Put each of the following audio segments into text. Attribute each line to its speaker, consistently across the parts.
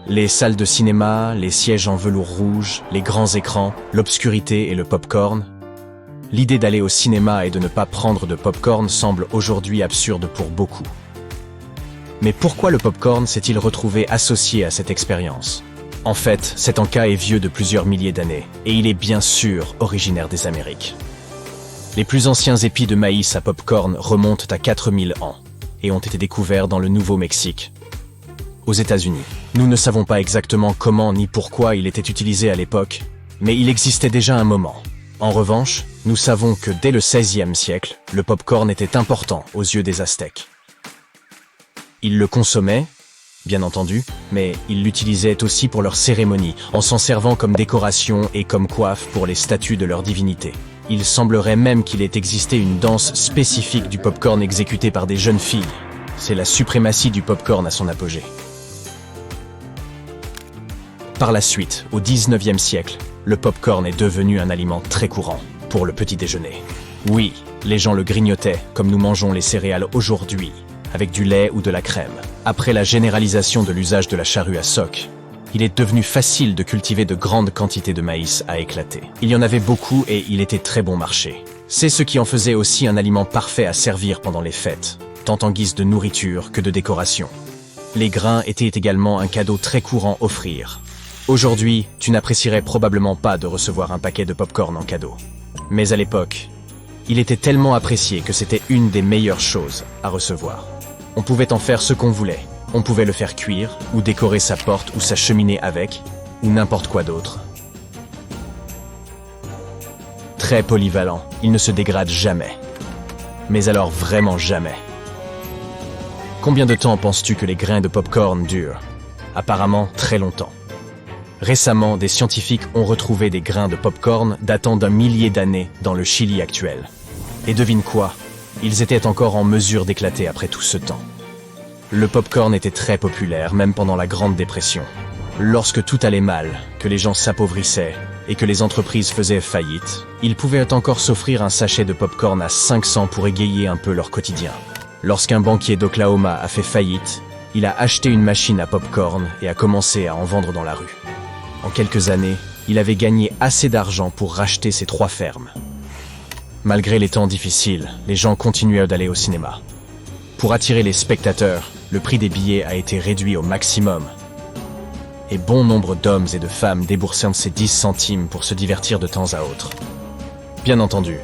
Speaker 1: Les salles de cinéma, les sièges en velours rouge, les grands écrans, l'obscurité et le pop-corn. L'idée d'aller au cinéma et de ne pas prendre de pop-corn semble aujourd'hui absurde pour beaucoup. Mais pourquoi le pop-corn s'est-il retrouvé associé à cette expérience? En fait, cet encas est vieux de plusieurs milliers d'années, et il est bien sûr originaire des Amériques. Les plus anciens épis de maïs à pop-corn remontent à 4000 ans, et ont été découverts dans le Nouveau-Mexique, aux États-Unis. Nous ne savons pas exactement comment ni pourquoi il était utilisé à l'époque, mais il existait déjà un moment. En revanche, nous savons que dès le XVIe siècle, le pop-corn était important aux yeux des Aztèques. Ils le consommaient, bien entendu, mais ils l'utilisaient aussi pour leurs cérémonies, en s'en servant comme décoration et comme coiffe pour les statues de leurs divinités. Il semblerait même qu'il ait existé une danse spécifique du pop-corn exécutée par des jeunes filles. C'est la suprématie du pop-corn à son apogée. Par la suite, au XIXe siècle, le pop-corn est devenu un aliment très courant pour le petit déjeuner. Oui, les gens le grignotaient comme nous mangeons les céréales aujourd'hui, avec du lait ou de la crème. Après la généralisation de l'usage de la charrue à soc, il est devenu facile de cultiver de grandes quantités de maïs à éclater. Il y en avait beaucoup et il était très bon marché. C'est ce qui en faisait aussi un aliment parfait à servir pendant les fêtes, tant en guise de nourriture que de décoration. Les grains étaient également un cadeau très courant à offrir. Aujourd'hui, tu n'apprécierais probablement pas de recevoir un paquet de pop-corn en cadeau. Mais à l'époque, il était tellement apprécié que c'était une des meilleures choses à recevoir. On pouvait en faire ce qu'on voulait. On pouvait le faire cuire, ou décorer sa porte ou sa cheminée avec, ou n'importe quoi d'autre. Très polyvalent, il ne se dégrade jamais. Mais alors vraiment jamais. Combien de temps penses-tu que les grains de pop-corn durent? Apparemment très longtemps. Récemment, des scientifiques ont retrouvé des grains de pop-corn datant d'un millier d'années dans le Chili actuel. Et devine quoi? Ils étaient encore en mesure d'éclater après tout ce temps. Le pop-corn était très populaire, même pendant la Grande Dépression. Lorsque tout allait mal, que les gens s'appauvrissaient et que les entreprises faisaient faillite, ils pouvaient encore s'offrir un sachet de pop-corn à 500 pour égayer un peu leur quotidien. Lorsqu'un banquier d'Oklahoma a fait faillite, il a acheté une machine à pop-corn et a commencé à en vendre dans la rue. En quelques années, il avait gagné assez d'argent pour racheter ses 3 fermes. Malgré les temps difficiles, les gens continuaient d'aller au cinéma. Pour attirer les spectateurs, le prix des billets a été réduit au maximum. Et bon nombre d'hommes et de femmes déboursaient ces 10 centimes pour se divertir de temps à autre. Bien entendu,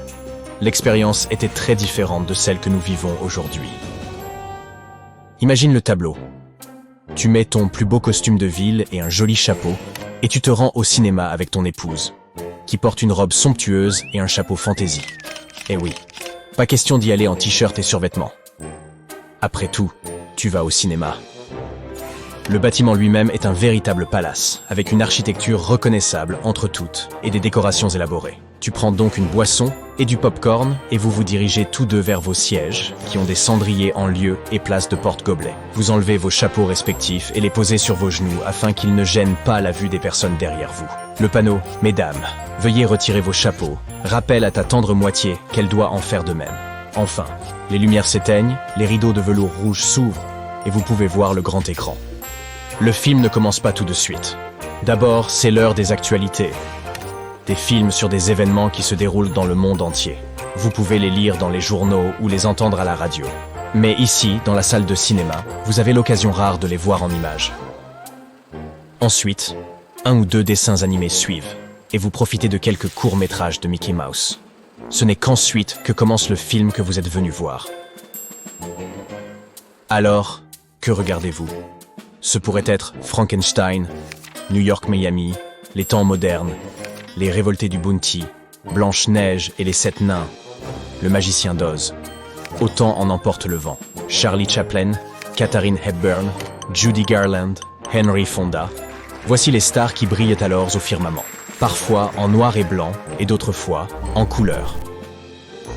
Speaker 1: l'expérience était très différente de celle que nous vivons aujourd'hui. Imagine le tableau. Tu mets ton plus beau costume de ville et un joli chapeau, et tu te rends au cinéma avec ton épouse, qui porte une robe somptueuse et un chapeau fantaisie. Eh oui, pas question d'y aller en t-shirt et survêtement. Après tout, tu vas au cinéma. Le bâtiment lui-même est un véritable palace, avec une architecture reconnaissable entre toutes et des décorations élaborées. Tu prends donc une boisson et du pop-corn et vous vous dirigez tous deux vers vos sièges, qui ont des cendriers en lieu et place de porte-gobelets. Vous enlevez vos chapeaux respectifs et les posez sur vos genoux afin qu'ils ne gênent pas la vue des personnes derrière vous. Le panneau « Mesdames, veuillez retirer vos chapeaux » rappelle à ta tendre moitié qu'elle doit en faire de même. Enfin, les lumières s'éteignent, les rideaux de velours rouge s'ouvrent et vous pouvez voir le grand écran. Le film ne commence pas tout de suite. D'abord, c'est l'heure des actualités. Des films sur des événements qui se déroulent dans le monde entier. Vous pouvez les lire dans les journaux ou les entendre à la radio. Mais ici, dans la salle de cinéma, vous avez l'occasion rare de les voir en images. Ensuite, 1 ou 2 dessins animés suivent, et vous profitez de quelques courts-métrages de Mickey Mouse. Ce n'est qu'ensuite que commence le film que vous êtes venu voir. Alors, que regardez-vous? Ce pourrait être Frankenstein, New York Miami, Les Temps modernes, Les Révoltés du Bounty, Blanche-Neige et les 7 nains, Le Magicien d'Oz, Autant en emporte le vent, Charlie Chaplin, Katharine Hepburn, Judy Garland, Henry Fonda. Voici les stars qui brillent alors au firmament, parfois en noir et blanc et d'autres fois en couleur.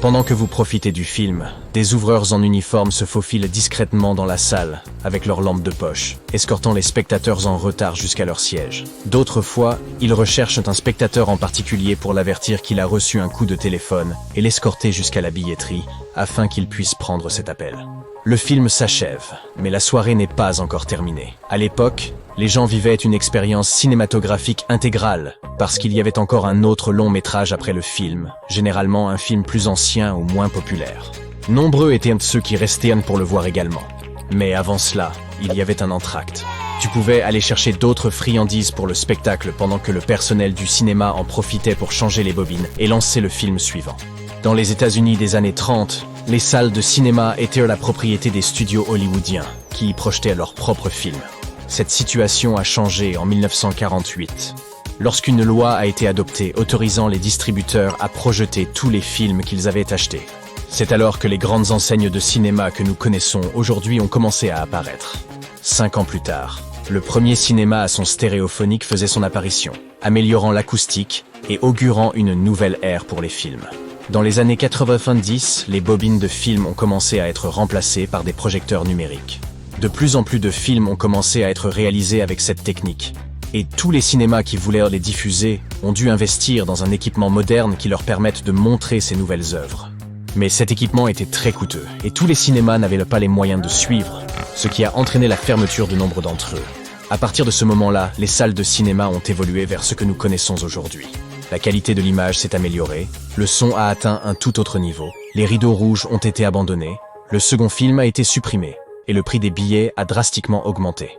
Speaker 1: Pendant que vous profitez du film, des ouvreurs en uniforme se faufilent discrètement dans la salle avec leurs lampes de poche, escortant les spectateurs en retard jusqu'à leur siège. D'autres fois, ils recherchent un spectateur en particulier pour l'avertir qu'il a reçu un coup de téléphone et l'escorter jusqu'à la billetterie afin qu'il puisse prendre cet appel. Le film s'achève, mais la soirée n'est pas encore terminée. À l'époque, Les gens vivaient une expérience cinématographique intégrale, parce qu'il y avait encore un autre long métrage après le film, généralement un film plus ancien ou moins populaire. Nombreux étaient ceux qui restaient pour le voir également. Mais avant cela, il y avait un entracte. Tu pouvais aller chercher d'autres friandises pour le spectacle pendant que le personnel du cinéma en profitait pour changer les bobines et lancer le film suivant. Dans les États-Unis des années 30, les salles de cinéma étaient la propriété des studios hollywoodiens, qui y projetaient leurs propres films. Cette situation a changé en 1948, lorsqu'une loi a été adoptée autorisant les distributeurs à projeter tous les films qu'ils avaient achetés. C'est alors que les grandes enseignes de cinéma que nous connaissons aujourd'hui ont commencé à apparaître. 5 ans plus tard, le premier cinéma à son stéréophonique faisait son apparition, améliorant l'acoustique et augurant une nouvelle ère pour les films. Dans les années 90, les bobines de films ont commencé à être remplacées par des projecteurs numériques. De plus en plus de films ont commencé à être réalisés avec cette technique. Et tous les cinémas qui voulaient les diffuser ont dû investir dans un équipement moderne qui leur permette de montrer ces nouvelles œuvres. Mais cet équipement était très coûteux, et tous les cinémas n'avaient pas les moyens de suivre, ce qui a entraîné la fermeture de nombre d'entre eux. À partir de ce moment-là, les salles de cinéma ont évolué vers ce que nous connaissons aujourd'hui. La qualité de l'image s'est améliorée, le son a atteint un tout autre niveau, les rideaux rouges ont été abandonnés, le second film a été supprimé, et le prix des billets a drastiquement augmenté.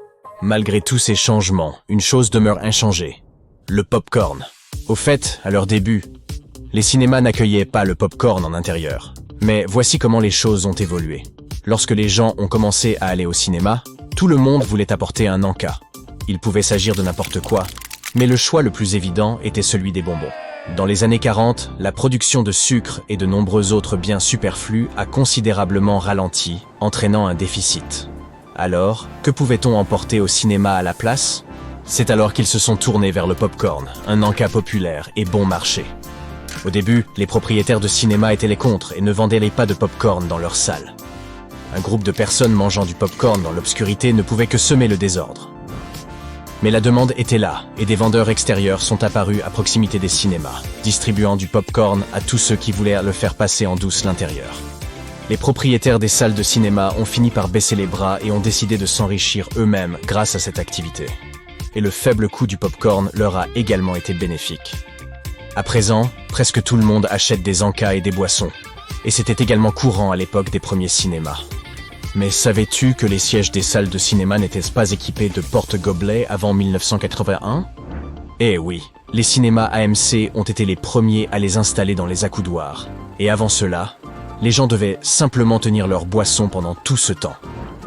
Speaker 1: Malgré tous ces changements, une chose demeure inchangée, le pop-corn. Au fait, à leur début, les cinémas n'accueillaient pas le pop-corn en intérieur. Mais voici comment les choses ont évolué. Lorsque les gens ont commencé à aller au cinéma, tout le monde voulait apporter un encas. Il pouvait s'agir de n'importe quoi, mais le choix le plus évident était celui des bonbons. Dans les années 40, la production de sucre et de nombreux autres biens superflus a considérablement ralenti, entraînant un déficit. Alors, que pouvait-on emporter au cinéma à la place? C'est alors qu'ils se sont tournés vers le pop-corn, un encas populaire et bon marché. Au début, les propriétaires de cinéma étaient les contres et ne vendaient pas de pop-corn dans leurs salles. Un groupe de personnes mangeant du pop-corn dans l'obscurité ne pouvait que semer le désordre. Mais la demande était là, et des vendeurs extérieurs sont apparus à proximité des cinémas, distribuant du pop-corn à tous ceux qui voulaient le faire passer en douce l'intérieur. Les propriétaires des salles de cinéma ont fini par baisser les bras et ont décidé de s'enrichir eux-mêmes grâce à cette activité. Et le faible coût du pop-corn leur a également été bénéfique. À présent, presque tout le monde achète des encas et des boissons, et c'était également courant à l'époque des premiers cinémas. Mais savais-tu que les sièges des salles de cinéma n'étaient pas équipés de porte-gobelets avant 1981? Eh oui, les cinémas AMC ont été les premiers à les installer dans les accoudoirs, et avant cela, les gens devaient simplement tenir leur boisson pendant tout ce temps.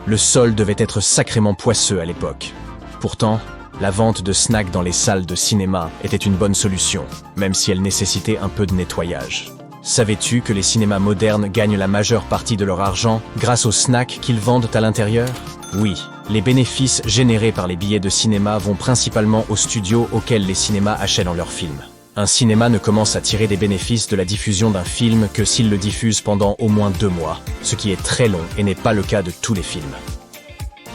Speaker 1: Le sol devait être sacrément poisseux à l'époque. Pourtant, la vente de snacks dans les salles de cinéma était une bonne solution, même si elle nécessitait un peu de nettoyage. Savais-tu que les cinémas modernes gagnent la majeure partie de leur argent grâce aux snacks qu'ils vendent à l'intérieur? Oui, les bénéfices générés par les billets de cinéma vont principalement aux studios auxquels les cinémas achètent leurs films. Un cinéma ne commence à tirer des bénéfices de la diffusion d'un film que s'il le diffuse pendant au moins 2 mois, ce qui est très long et n'est pas le cas de tous les films.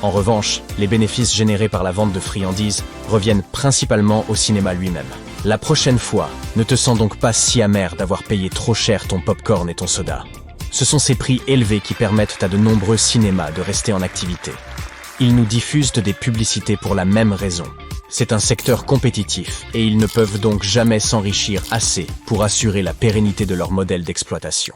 Speaker 1: En revanche, les bénéfices générés par la vente de friandises reviennent principalement au cinéma lui-même. La prochaine fois, ne te sens donc pas si amer d'avoir payé trop cher ton pop-corn et ton soda. Ce sont ces prix élevés qui permettent à de nombreux cinémas de rester en activité. Ils nous diffusent des publicités pour la même raison. C'est un secteur compétitif et ils ne peuvent donc jamais s'enrichir assez pour assurer la pérennité de leur modèle d'exploitation.